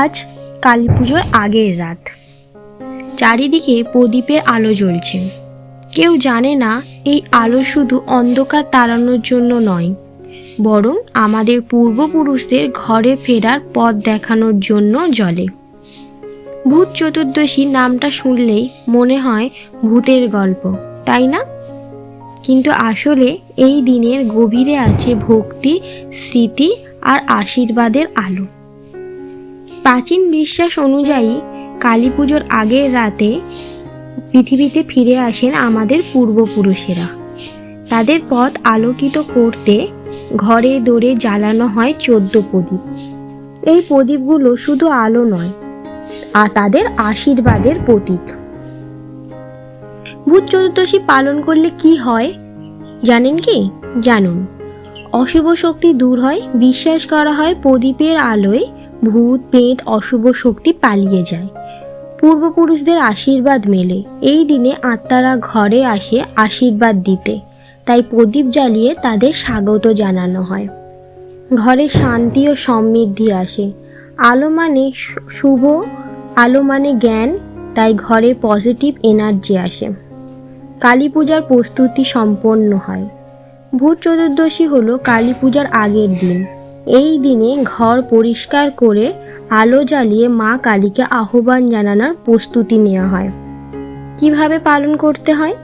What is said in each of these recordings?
আজ কালী পুজোর আগের রাত। চারিদিকে প্রদীপের আলো জ্বলছে। কেউ জানে না এই আলো শুধু অন্ধকার তাড়ানোর জন্য নয়, বরং আমাদের পূর্বপুরুষদের ঘরে ফেরার পথ দেখানোর জন্য জ্বলে। ভূত চতুর্দশী নামটা শুনলেই মনে হয় ভূতের গল্প, তাই না? কিন্তু আসলে এই দিনের গভীরে আছে ভক্তি, স্মৃতি আর আশীর্বাদের আলো। প্রাচীন বিশ্বাস অনুযায়ী কালী পুজোর আগের রাতে পৃথিবীতে ফিরে আসেন আমাদের পূর্বপুরুষেরা। তাদের পথ আলোকিত করতে ঘরে দোরে জ্বালানো হয় 14 প্রদীপ। এই প্রদীপগুলো শুধু আলো নয়, আর তাদের আশীর্বাদের প্রতীক। ভূত চতুর্দশী পালন করলে কি হয় জানেন কি? জানুন। অশুভ শক্তি দূর হয়। বিশ্বাস করা হয় প্রদীপের আলোয় ভূত পেট অশুভ শক্তি পালিয়ে যায়। পূর্বপুরুষদের আশীর্বাদ মেলে। এই দিনে আত্মারা ঘরে আসে আশীর্বাদ দিতে, তাই প্রদীপ জ্বালিয়ে তাদের স্বাগত জানানো হয়। ঘরে শান্তি ও সমৃদ্ধি আসে। আলো মানে শুভ, আলো মানে জ্ঞান, তাই ঘরে পজিটিভ এনার্জি আসে। কালী পূজার প্রস্তুতি সম্পন্ন হয়। ভূত চতুর্দশী হলো কালী পূজার আগের দিন। এই দিনে ঘর পরিষ্কার করে আলো জ্বালিয়ে মা কালীকে আহ্বান জানানোর প্রস্তুতি নেওয়া হয়। কিভাবে পালন করতে হয়?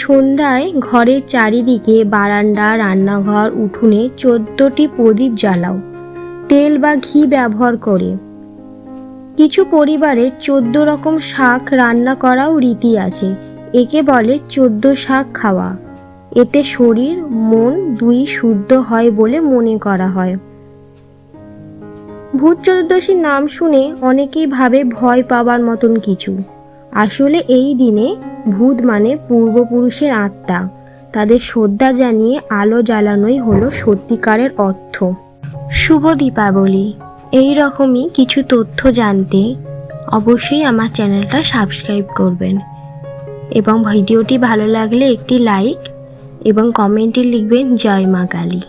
সন্ধ্যায় ঘরের চারিদিকে বারান্দা, রান্নাঘর, উঠোনে 14টি প্রদীপ জ্বালাও, তেল বা ঘি ব্যবহার করে। কিছু পরিবারের 14 রকম শাক রান্না করাও রীতি আছে। একে বলে 14 শাক খাওয়া। এতে শরীর মন দুই শুদ্ধ হয় বলে মনে করা হয়। ভূত চতুর্দশীর নাম শুনে অনেকেই ভাবে ভয় পাবার মতন কিছু। আসলে এই দিনে ভূত মানে পূর্বপুরুষের আত্মা। তাদের শ্রদ্ধা জানিয়ে আলো জ্বালানোই হলো সত্যিকারের অর্থ। শুভ দীপাবলি। এই রকমই কিছু তথ্য জানতে অবশ্যই আমার চ্যানেলটা সাবস্ক্রাইব করবেন এবং ভিডিওটি ভালো লাগলে একটি লাইক এবং কমেন্টে লিখবেন জয় মা কালী।